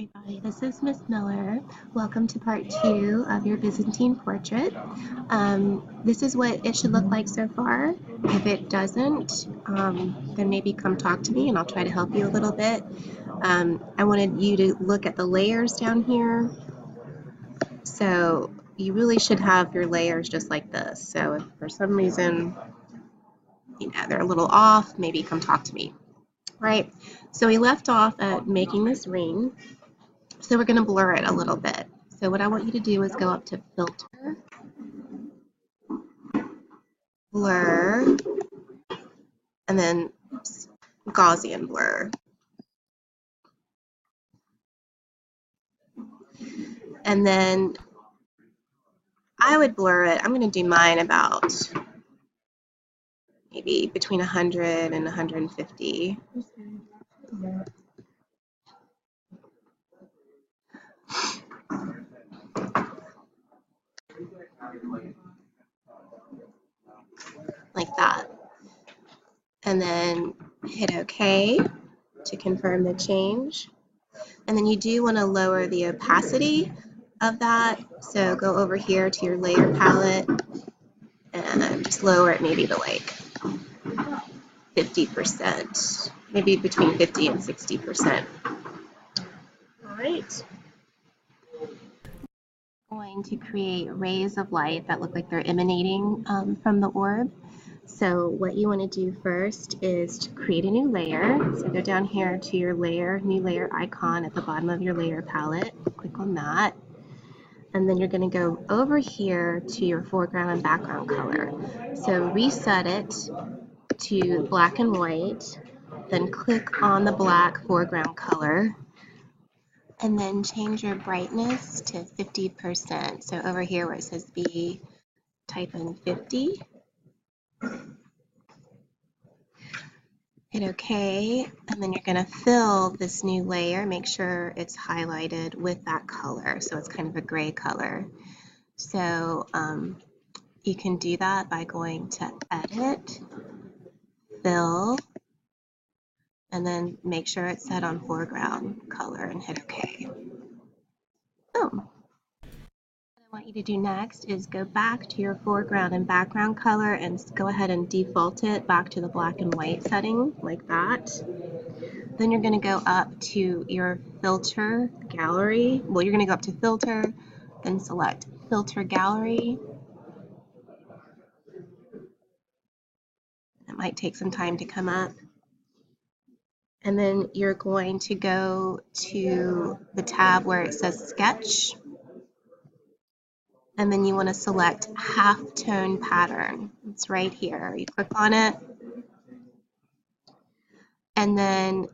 Everybody, this is Miss Miller. Welcome to part 2 of your Byzantine portrait. This is what it should look like so far. If it doesn't, then maybe come talk to me and I'll try to help you a little bit. I wanted you to look at the layers down here. So you really should have your layers just like this. So if for some reason, they're a little off, maybe come talk to me. Right? So we left off at making this ring. So we're going to blur it a little bit. So what I want you to do is go up to Filter, Blur, and then Gaussian Blur. And then I would blur it. I'm going to do mine about maybe between 100 and 150. Like that. And then hit OK to confirm the change. And then you do want to lower the opacity of that. So go over here to your layer palette and just lower it maybe to like 50%, maybe between 50 and 60%. All right. Going to create rays of light that look like they're emanating from the orb. So what you want to do first is to create a new layer. So go down here to your layer, new layer icon at the bottom of your layer palette. Click on that. And then you're going to go over here to your foreground and background color. So reset it to black and white. Then click on the black foreground color. And then change your brightness to 50%. So over here where it says B, type in 50. Hit OK, and then you're going to fill this new layer. Make sure it's highlighted with that color, so it's kind of a gray color. So you can do that by going to Edit, Fill, and then make sure it's set on foreground color and hit OK. Boom. What I want you to do next is go back to your foreground and background color and go ahead and default it back to the black and white setting like that. Then you're going to go up to your filter gallery. Well, you're going to go up to filter, then select filter gallery. It might take some time to come up. And then you're going to go to the tab where it says sketch. And then you want to select halftone pattern. It's right here. You click on it. And then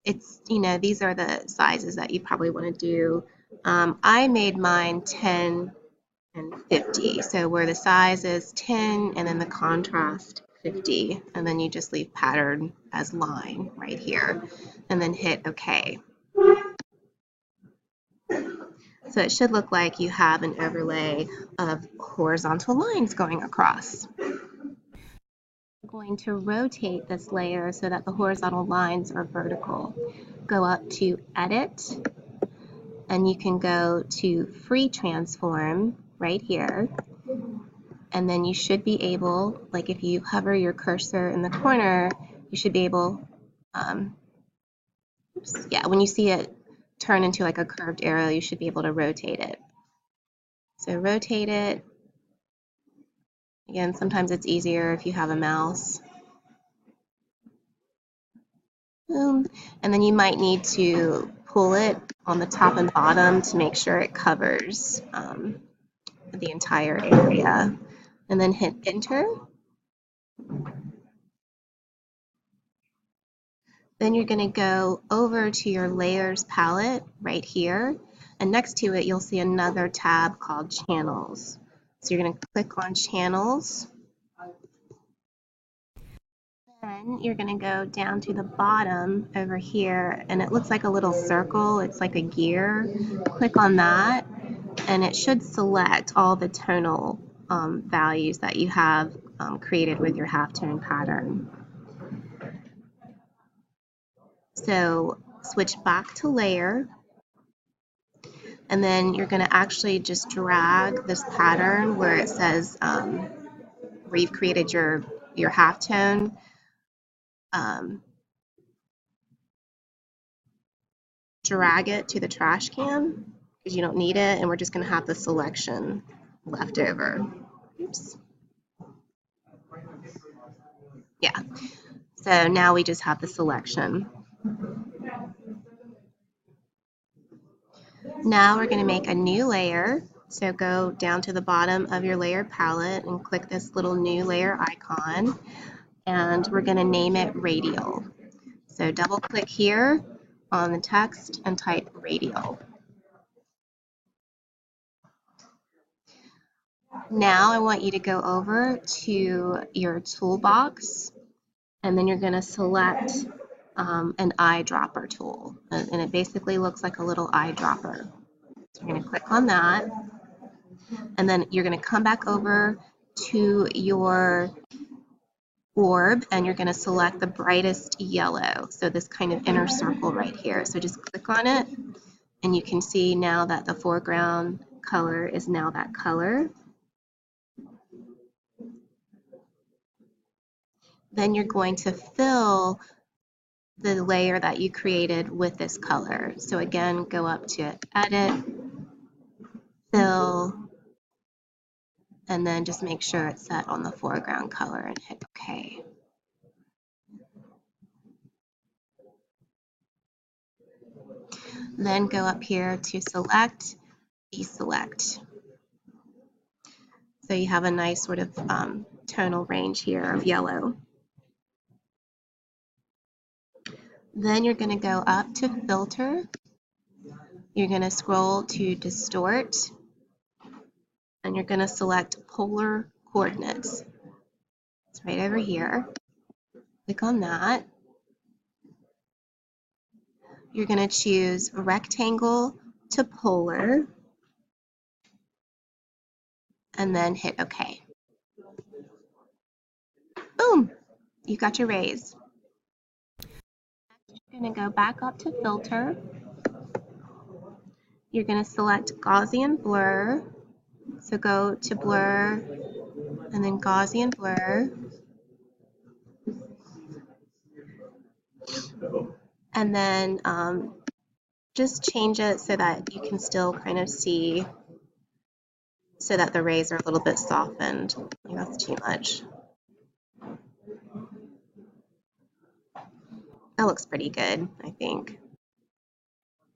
it's, these are the sizes that you probably want to do. I made mine 10 and 50. So where the size is 10 and then the contrast 50. And then you just leave pattern as line right here. And then hit OK. So it should look like you have an overlay of horizontal lines going across. I'm going to rotate this layer so that the horizontal lines are vertical. Go up to Edit, and you can go to Free Transform right here. And then you should be able, like if you hover your cursor in the corner, you should be able, when you see it turn into like a curved arrow, you should be able to rotate it. So rotate it. Again, sometimes it's easier if you have a mouse. Boom. And then you might need to pull it on the top and bottom to make sure it covers the entire area. And then hit Enter. Then you're going to go over to your Layers palette right here. And next to it, you'll see another tab called Channels. So you're going to click on Channels. Then you're going to go down to the bottom over here, and it looks like a little circle. It's like a gear. Click on that, and it should select all the tonal values that you have created with your halftone pattern. So switch back to layer, And then you're going to actually just drag this pattern where it says where you've created your halftone. Drag it to the trash can because you don't need it, and we're just going to have the selection left over. Oops. Yeah. So now we just have the selection. Now we're going to make a new layer. So go down to the bottom of your layer palette and click this little new layer icon, and we're going to name it radial. So double click here on the text and type radial. Now I want you to go over to your toolbox, and then you're going to select an eyedropper tool, and it basically looks like a little eyedropper. So you're going to click on that, and then you're going to come back over to your orb, and you're going to select the brightest yellow, so this kind of inner circle right here. So just click on it, and you can see now that the foreground color is now that color. Then you're going to fill the layer that you created with this color. So again, go up to Edit, Fill, and then just make sure it's set on the foreground color and hit OK. Then go up here to Select, Deselect. So you have a nice sort of tonal range here of yellow. Then you're going to go up to Filter. You're going to scroll to Distort, and you're going to select Polar Coordinates. It's right over here. Click on that. You're going to choose Rectangle to Polar, and then hit OK. Boom! You got your rays. Next, you're going to go back up to Filter. You're going to select Gaussian Blur. So go to Blur, and then Gaussian Blur. And then just change it so that you can still kind of see, so that the rays are a little bit softened. That's too much. That looks pretty good, I think.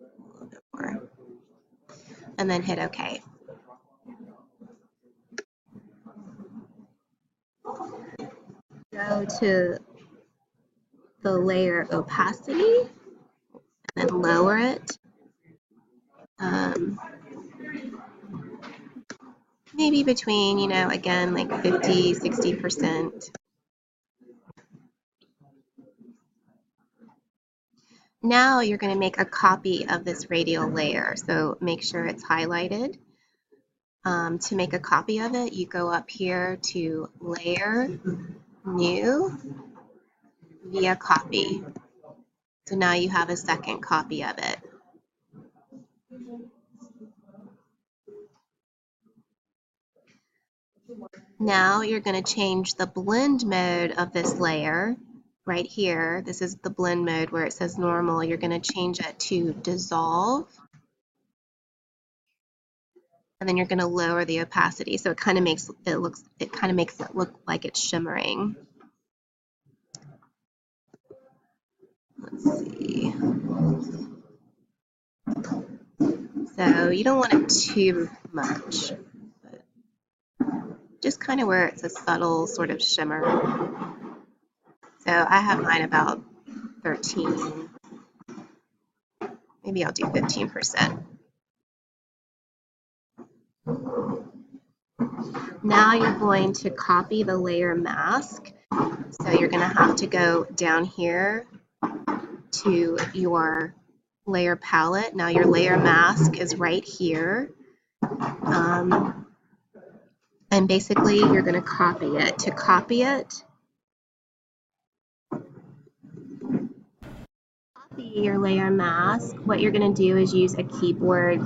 A little bit more. And then hit OK. Go to the layer opacity and then lower it. Maybe between, again, like 50, 60%. Now you're going to make a copy of this radial layer, so make sure it's highlighted. To make a copy of it, you go up here to Layer, New, Via Copy. So now you have a second copy of it. Now you're going to change the blend mode of this layer right here. This is the blend mode where it says normal. You're going to change it to dissolve. And then you're going to lower the opacity, so it kind of makes it look like it's shimmering. Let's see. So you don't want it too much, but just kind of where it's a subtle sort of shimmer. So I have mine about 13. Maybe I'll do 15%. Now you're going to copy the layer mask. So you're going to have to go down here to your layer palette. Now your layer mask is right here. And basically you're going to copy it. To copy it, Your layer mask, what you're going to do is use a keyboard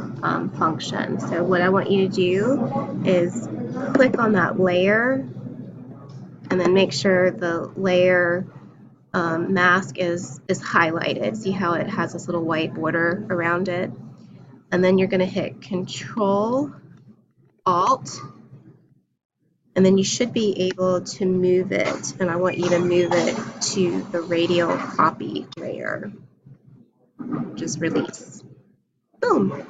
function. So what I want you to do is click on that layer and then make sure the layer mask is highlighted. See how it has this little white border around it? And then you're going to hit Control Alt, and then you should be able to move it, and I want you to move it to the radial copy layer. Just release. Boom.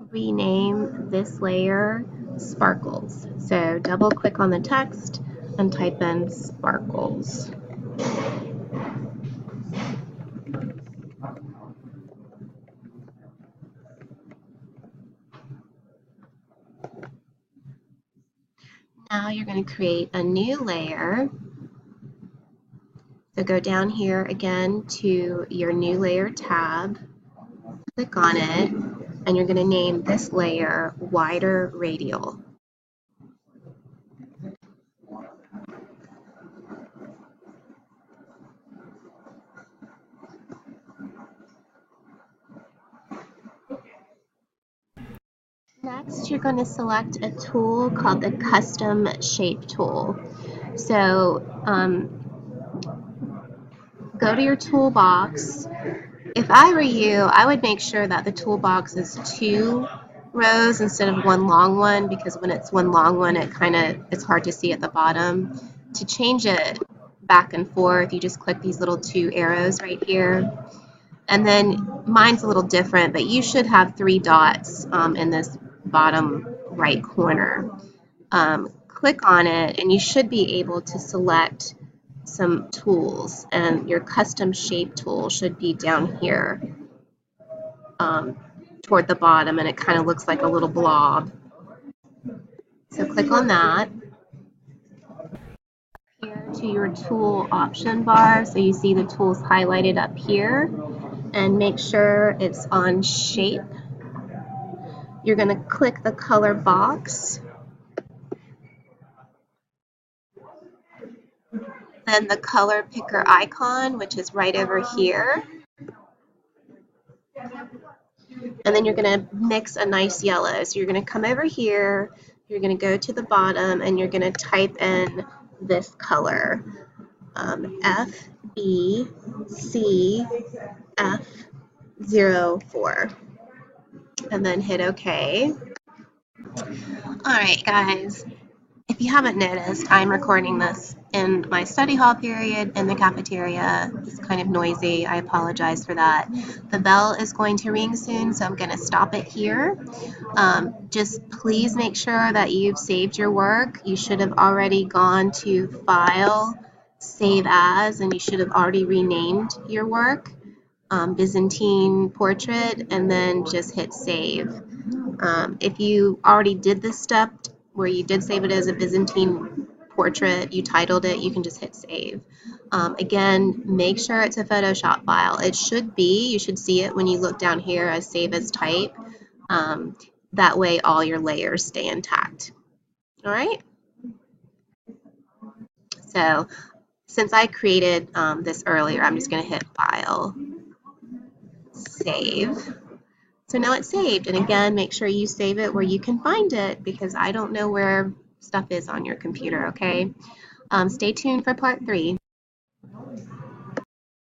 Rename this layer Sparkles. So double click on the text and type in Sparkles. Now you're going to create a new layer. So go down here again to your new layer tab, click on it, and you're going to name this layer Wider Radial. Next, you're going to select a tool called the Custom Shape tool. So go to your toolbox. If I were you, I would make sure that the toolbox is 2 rows instead of one long one, because when it's one long one, it's hard to see at the bottom. To change it back and forth, you just click these little 2 arrows right here. And then mine's a little different, but you should have 3 dots in this bottom right corner. Click on it, and you should be able to select some tools, and your custom shape tool should be down here toward the bottom, and it kind of looks like a little blob. So click on that. Here to your tool option bar, so you see the tools highlighted up here, and make sure it's on shape. You're going to click the color box, then the color picker icon, which is right over here, and then you're going to mix a nice yellow. So you're going to come over here, you're going to go to the bottom, and you're going to type in this color, FBCF04, and then hit OK. Alright guys, if you haven't noticed, I'm recording this in my study hall period in the cafeteria. It's kind of noisy. I apologize for that. The bell is going to ring soon, so I'm going to stop it here. Just please make sure that you've saved your work. You should have already gone to File, Save As, and you should have already renamed your work, Byzantine Portrait, and then just hit Save. If you already did this step where you did save it as a Byzantine portrait, you titled it, you can just hit save. Again, make sure it's a Photoshop file. It should be, you should see it when you look down here as save as type. That way all your layers stay intact. All right? So since I created this earlier, I'm just going to hit File, Save. So now it's saved, and again, make sure you save it where you can find it, because I don't know where stuff is on your computer, okay? Stay tuned for part 3.